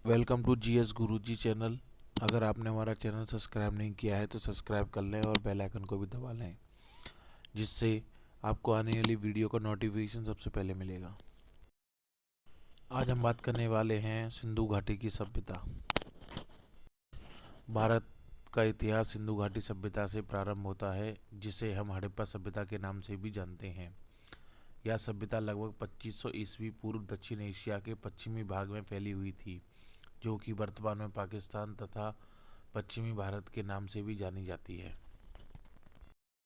Welcome to GS Guruji channel. अगर आपने हमारा चैनल सब्सक्राइब नहीं किया है तो सब्सक्राइब कर लें और बेल आइकन को भी दबा लें, जिससे आपको आने वाली वीडियो का नोटिफिकेशन सबसे पहले मिलेगा। आज हम बात करने वाले हैं सिंधु घाटी की सभ्यता। भारत का इतिहास सिंधु घाटी सभ्यता से प्रारंभ होता है, जिसे हम हड़प्पा सभ्यता के नाम से भी जानते हैं। यह सभ्यता लगभग 2500 ईस्वी पूर्व दक्षिण एशिया के पश्चिमी भाग में फैली हुई थी, जो कि वर्तमान में पाकिस्तान तथा पश्चिमी भारत के नाम से भी जानी जाती है।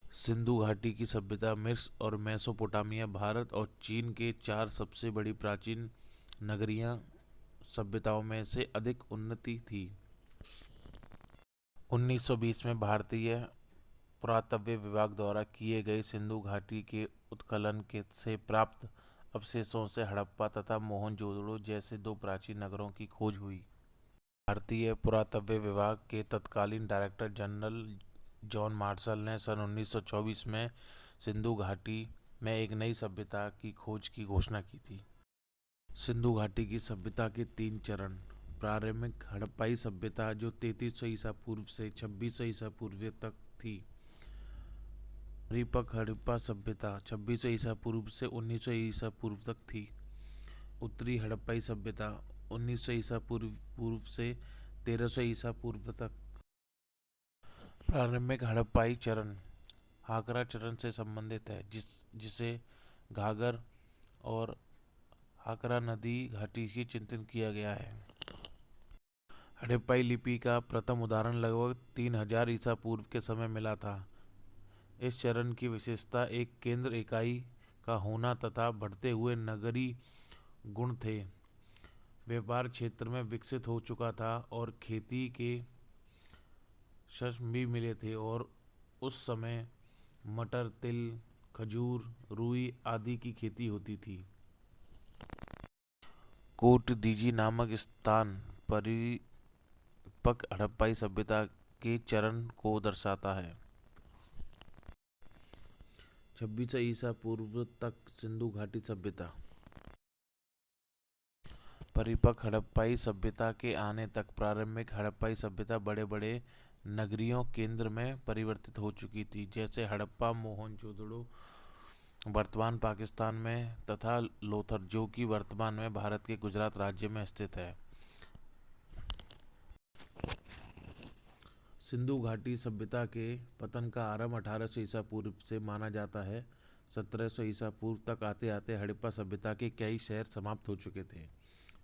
सिंधु घाटी की सभ्यता मिस्र और मेसोपोटामिया, भारत और चीन के चार सबसे बड़ी प्राचीन नगरीय सभ्यताओं में से अधिक उन्नति थी। 1920 में भारतीय पुरातत्व विभाग द्वारा किए गए सिंधु घाटी के उत्खनन के से प्राप्त अवशेषों से हड़प्पा तथा मोहनजोदड़ो जैसे दो प्राचीन नगरों की खोज हुई। भारतीय पुरातत्व विभाग के तत्कालीन डायरेक्टर जनरल जॉन मार्शल ने सन 1924 में सिंधु घाटी में एक नई सभ्यता की खोज की घोषणा की थी। सिंधु घाटी की सभ्यता के तीन चरण। प्रारंभिक हड़प्पाई सभ्यता, जो 3300 ईसा पूर्व से 2600 ईसा पूर्व तक थी। परिपक्व हड़प्पा सभ्यता 2600 ईसा पूर्व से 1900 ईसा पूर्व तक थी। उत्तरी हड़प्पाई सभ्यता 1900 ईसा पूर्व से 1300 ईसा पूर्व तक। प्रारंभिक हड़प्पाई चरण हाकरा चरण से संबंधित है, जिसे घाघर और हाकरा नदी घाटी की चिंतन किया गया है। हड़प्पाई लिपि का प्रथम उदाहरण लगभग 3000 ईसा पूर्व के समय मिला था। इस चरण की विशेषता एक केंद्र इकाई का होना तथा बढ़ते हुए नगरीय गुण थे। व्यापार क्षेत्र में विकसित हो चुका था और खेती के शस्त्र भी मिले थे, और उस समय मटर, तिल, खजूर, रुई आदि की खेती होती थी। कोट दीजी नामक स्थान परिपक्व हड़प्पाई सभ्यता के चरण को दर्शाता है। 2600 ईसा पूर्व तक सिंधु घाटी सभ्यता। परिपक्व हड़प्पाई सभ्यता के आने तक प्रारंभिक हड़प्पाई सभ्यता बड़े बड़े नगरीय केंद्र में परिवर्तित हो चुकी थी, जैसे हड़प्पा, मोहनजोदड़ो वर्तमान पाकिस्तान में तथा लोथर, जो कि वर्तमान में भारत के गुजरात राज्य में स्थित है। सिंधु घाटी सभ्यता के पतन का आरंभ 1800 ईसा पूर्व से माना जाता है। 1700 ईसा पूर्व तक आते आते हड़प्पा सभ्यता के कई शहर समाप्त हो चुके थे,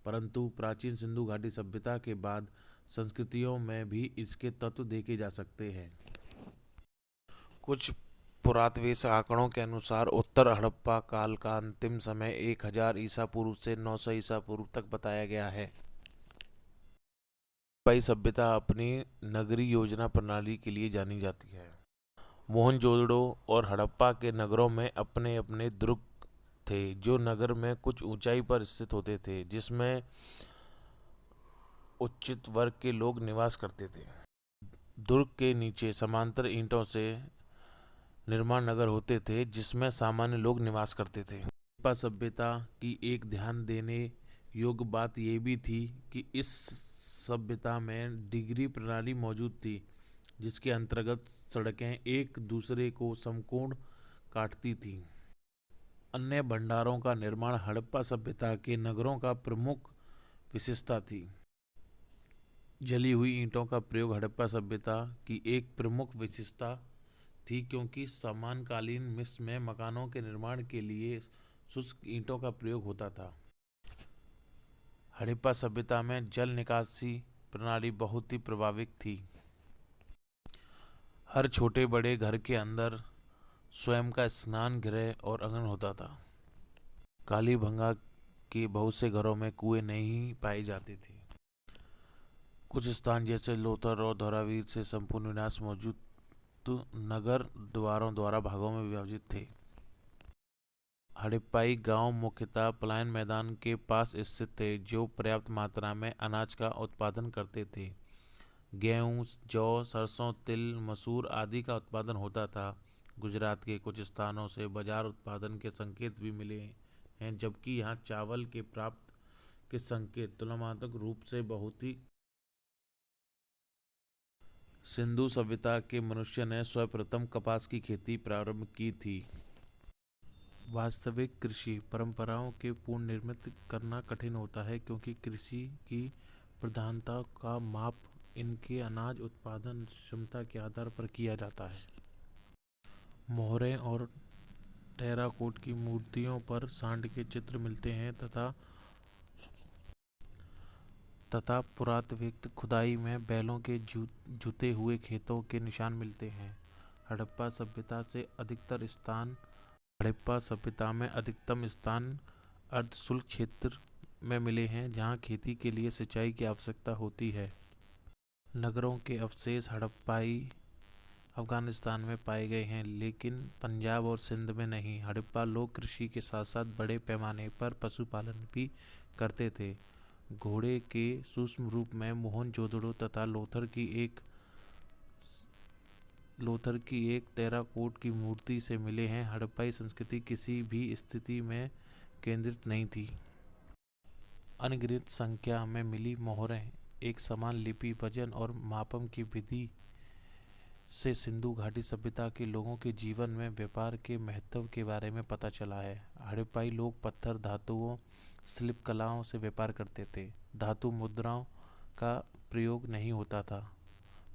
परंतु प्राचीन सिंधु घाटी सभ्यता के बाद संस्कृतियों में भी इसके तत्व देखे जा सकते हैं। कुछ पुरातत्वीय आंकड़ों के अनुसार उत्तर हड़प्पा काल का अंतिम समय 1000 ईसा पूर्व से 900 ईसा पूर्व तक बताया गया है। हड़प्पाई सभ्यता अपनी नगरीय योजना प्रणाली के लिए जानी जाती है। मोहनजोदड़ो और हड़प्पा के नगरों में अपने अपने दुर्ग थे, जो नगर में कुछ ऊंचाई पर स्थित होते थे, जिसमें उच्च वर्ग के लोग निवास करते थे। दुर्ग के नीचे समांतर ईंटों से निर्माण नगर होते थे, जिसमें सामान्य लोग निवास करते थे। हड़प्पा सभ्यता की एक ध्यान देने योग्य बात यह भी थी कि इस सभ्यता में डिग्री प्रणाली मौजूद थी, जिसके अंतर्गत सड़कें एक दूसरे को समकोण काटती थीं। अन्य भंडारों का निर्माण हड़प्पा सभ्यता के नगरों का प्रमुख विशेषता थी। जली हुई ईंटों का प्रयोग हड़प्पा सभ्यता की एक प्रमुख विशेषता थी, क्योंकि समकालीन मिस्र में मकानों के निर्माण के लिए शुष्क ईंटों का प्रयोग होता था। हड़प्पा सभ्यता में जल निकासी प्रणाली बहुत ही प्रभावित थी। हर छोटे बड़े घर के अंदर स्वयं का स्नान गृह और आंगन होता था। कालीबंगा के बहुत से घरों में कुएं नहीं पाए जाते थे। कुछ स्थान जैसे लोथर और धौलावीर से संपूर्ण विनाश मौजूद नगर द्वारों द्वारा भागों में विभाजित थे। हड़प्पाई गांव मुख्यतः पलायन मैदान के पास स्थित थे, जो पर्याप्त मात्रा में अनाज का उत्पादन करते थे। गेहूं, जौ, सरसों, तिल, मसूर आदि का उत्पादन होता था। गुजरात के कुछ स्थानों से बाजार उत्पादन के संकेत भी मिले हैं, जबकि यहाँ चावल के प्राप्त के संकेत तुलनात्मक रूप से बहुत ही। सिंधु सभ्यता के मनुष्य ने सर्वप्रथम कपास की खेती प्रारंभ की थी। वास्तविक कृषि परंपराओं के पुनर्निर्मित करना कठिन होता है क्योंकि कृषि की प्रधानता का माप इनके अनाज उत्पादन क्षमता के आधार पर किया जाता है। मोहरें और टेराकोट की मूर्तियों पर सांड के चित्र मिलते हैं तथा पुरातात्विक खुदाई में बैलों के जुते हुए खेतों के निशान मिलते हैं। हड़प्पा सभ्यता में अधिकतम स्थान अर्धशुष्क क्षेत्र में मिले हैं जहां खेती के लिए सिंचाई की आवश्यकता होती है। नगरों के अवशेष हड़प्पाई अफगानिस्तान में पाए गए हैं लेकिन पंजाब और सिंध में नहीं। हड़प्पा लोग कृषि के साथ साथ बड़े पैमाने पर पशुपालन भी करते थे। घोड़े के सूक्ष्म रूप में मोहनजोदड़ो तथा लोथर की एक टेराकोट की मूर्ति से मिले हैं। हड़प्पाई संस्कृति किसी भी स्थिति में केंद्रित नहीं थी। अनगिनत संख्या में मिली मोहरें एक समान लिपि वजन और मापन की विधि से सिंधु घाटी सभ्यता के लोगों के जीवन में व्यापार के महत्व के बारे में पता चला है। हड़प्पाई लोग पत्थर धातुओं शिल्प कलाओं से व्यापार करते थे। धातु मुद्राओं का प्रयोग नहीं होता था।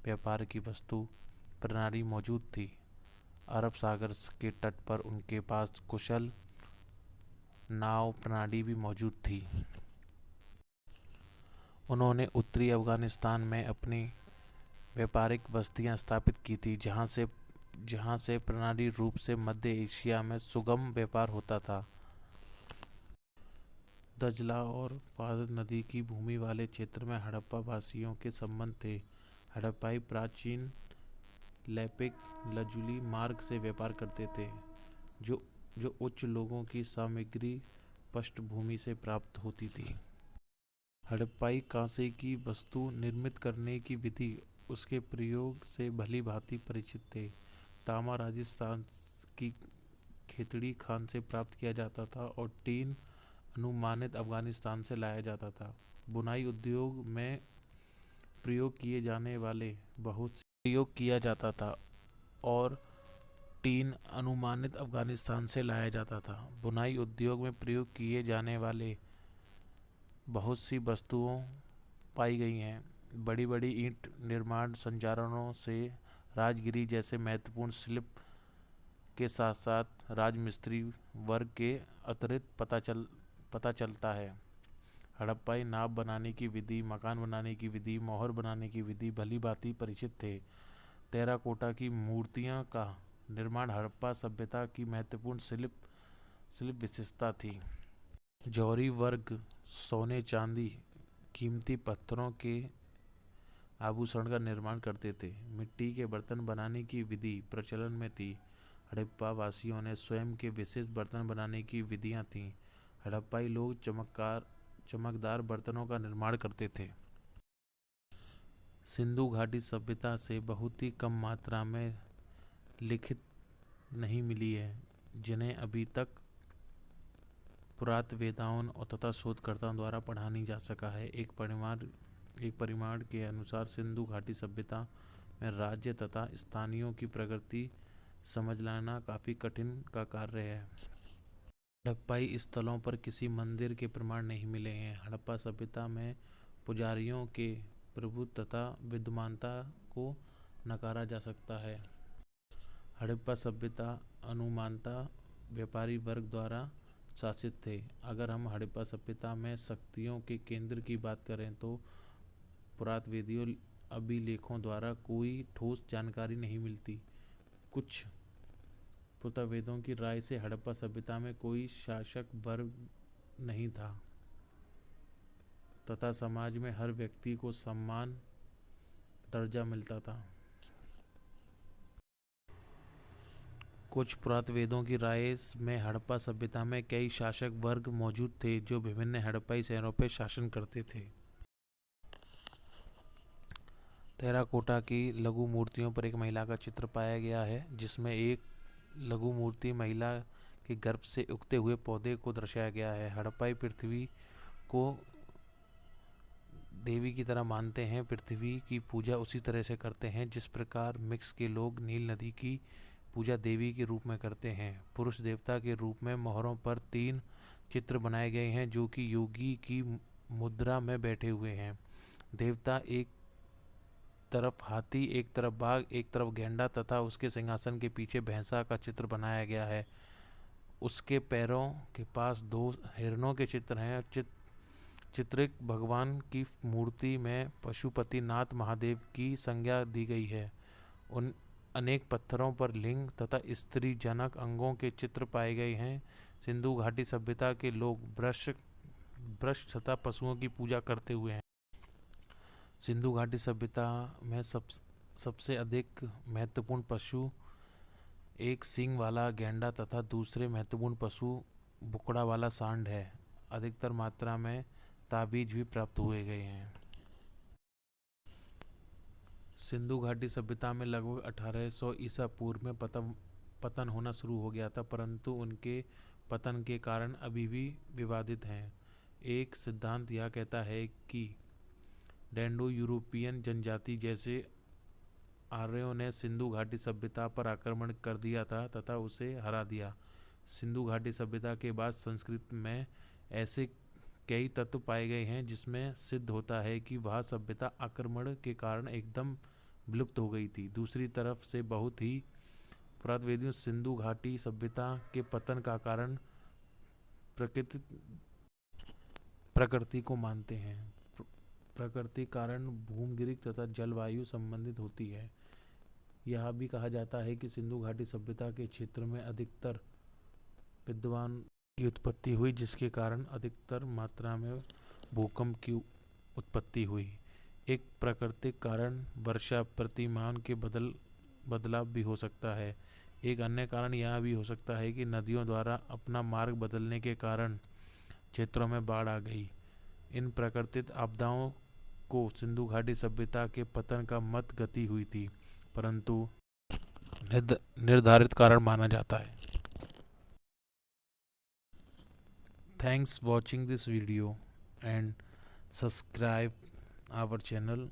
व्यापार की वस्तु प्रणाली मौजूद थी। अरब सागर के तट पर उनके पास कुशल नाव प्रणाली भी मौजूद थी। उन्होंने उत्तरी अफगानिस्तान में अपनी व्यापारिक बस्तियां स्थापित की थी जहां से प्रणाली रूप से मध्य एशिया में सुगम व्यापार होता था। दजला और फारत नदी की भूमि वाले क्षेत्र में हड़प्पा वासियों के संबंध थे। हड़प्पाई प्राचीन लैपिक लजुली मार्ग से व्यापार करते थे जो उच्च लोगों की सामग्री पृष्ठभूमि से प्राप्त होती थी। हड़प्पाई कांसे की वस्तु निर्मित करने की विधि उसके प्रयोग से भली भांति परिचित थे। तांबा राजस्थान की खेतड़ी खान से प्राप्त किया जाता था और टीन अनुमानित अफगानिस्तान से लाया जाता था। बुनाई उद्योग में प्रयोग किए जाने वाले बहुत से प्रयोग किया जाता था और टीन अनुमानित अफगानिस्तान से लाया जाता था। बुनाई उद्योग में प्रयोग किए जाने वाले बहुत सी वस्तुओं पाई गई हैं। बड़ी बड़ी ईंट निर्माण संरचनाओं से राजगिरी जैसे महत्वपूर्ण शिल्प के साथ साथ राजमिस्त्री वर्ग के अतिरिक्त पता चलता है। हड़प्पाई नाव बनाने की विधि मकान बनाने की विधि मोहर बनाने की विधि भली भांति परिचित थे। टेराकोटा की मूर्तियां का निर्माण हड़प्पा सभ्यता की महत्वपूर्ण शिल्प विशेषता थी। जौहरी वर्ग सोने चांदी कीमती पत्थरों के आभूषण का निर्माण करते थे। मिट्टी के बर्तन बनाने की विधि प्रचलन में थी। हड़प्पा वासियों ने स्वयं के विशेष बर्तन बनाने की विधियां थीं। हड़प्पाई लोग चमकदार बर्तनों का निर्माण करते थे। सिंधु घाटी सभ्यता से बहुत ही कम मात्रा में लिखित नहीं मिली है जिन्हें अभी तक पुरातत्ववेत्ताओं तथा शोधकर्ताओं द्वारा पढ़ा नहीं जा सका है। एक परिमाण के अनुसार सिंधु घाटी सभ्यता में राज्य तथा स्थानीयों की प्रगति समझ लेना काफ़ी कठिन का कार्य है। हड़प्पाई स्थलों पर किसी मंदिर के प्रमाण नहीं मिले हैं। हड़प्पा सभ्यता में पुजारियों के प्रभुत्व तथा विद्यमानता को नकारा जा सकता है। हड़प्पा सभ्यता अनुमानता व्यापारी वर्ग द्वारा शासित थे। अगर हम हड़प्पा सभ्यता में शक्तियों के केंद्र की बात करें तो पुरातत्वीय अभिलेखों द्वारा कोई ठोस जानकारी नहीं मिलती। कुछ पुरातत्ववेत्ताओं की राय से हड़प्पा सभ्यता में कोई शासक वर्ग नहीं था तथा समाज में हर व्यक्ति को समान दर्जा मिलता था। कुछ पुरातत्ववेत्ताओं की राय में हड़प्पा सभ्यता में कई शासक वर्ग मौजूद थे जो विभिन्न हड़प्पाई शहरों पर शासन करते थे। टेराकोटा की लघु मूर्तियों पर एक महिला का चित्र पाया गया है जिसमें एक लघु मूर्ति महिला के गर्भ से उगते हुए पौधे को दर्शाया गया है। हड़प्पाई पृथ्वी को देवी की तरह मानते हैं। पृथ्वी की पूजा उसी तरह से करते हैं जिस प्रकार मिक्स के लोग नील नदी की पूजा देवी के रूप में करते हैं। पुरुष देवता के रूप में मोहरों पर 3 चित्र बनाए गए हैं जो कि योगी की मुद्रा में बैठे हुए हैं। देवता एक तरफ हाथी, एक तरफ बाघ, एक तरफ गेंडा तथा उसके सिंहासन के पीछे भैंसा का चित्र बनाया गया है। उसके पैरों के पास 2 हिरणों के चित्र हैं। चित्रित भगवान की मूर्ति में पशुपतिनाथ महादेव की संज्ञा दी गई है। उन अनेक पत्थरों पर लिंग तथा स्त्री जनक अंगों के चित्र पाए गए हैं। सिंधु घाटी सभ्यता के लोग वृक्ष तथा पशुओं की पूजा करते हुए हैं। सिंधु घाटी सभ्यता में सबसे अधिक महत्वपूर्ण पशु एक सींग वाला गेंडा तथा दूसरे महत्वपूर्ण पशु बुकड़ा वाला सांड है। अधिकतर मात्रा में ताबीज भी प्राप्त हुए गए हैं। सिंधु घाटी सभ्यता में लगभग 1800 ईसा पूर्व में पतन होना शुरू हो गया था, परंतु उनके पतन के कारण अभी भी विवादित हैं। एक सिद्धांत यह कहता है कि डेंडो यूरोपियन जनजाति जैसे आर्यों ने सिंधु घाटी सभ्यता पर आक्रमण कर दिया था तथा उसे हरा दिया। सिंधु घाटी सभ्यता के बाद संस्कृत में ऐसे कई तत्व पाए गए हैं जिसमें सिद्ध होता है कि वह सभ्यता आक्रमण के कारण एकदम विलुप्त हो गई थी। दूसरी तरफ से बहुत ही पुरातत्ववेदी सिंधु घाटी सभ्यता के पतन का कारण प्रकृति को मानते हैं। प्रकृति कारण भूमगिरी तथा जलवायु संबंधित होती है। यह भी कहा जाता है कि सिंधु घाटी सभ्यता के क्षेत्र में अधिकतर विद्वान की उत्पत्ति हुई जिसके कारण अधिकतर मात्रा में भूकंप की उत्पत्ति हुई। एक प्राकृतिक कारण वर्षा प्रतिमान के बदलाव भी हो सकता है। एक अन्य कारण यह भी हो सकता है कि नदियों द्वारा अपना मार्ग बदलने के कारण क्षेत्रों में बाढ़ आ गई। इन प्राकृतिक आपदाओं को सिंधु घाटी सभ्यता के पतन का मत गति हुई थी, परंतु निर्धारित कारण माना जाता है। Thanks watching this video and subscribe our channel.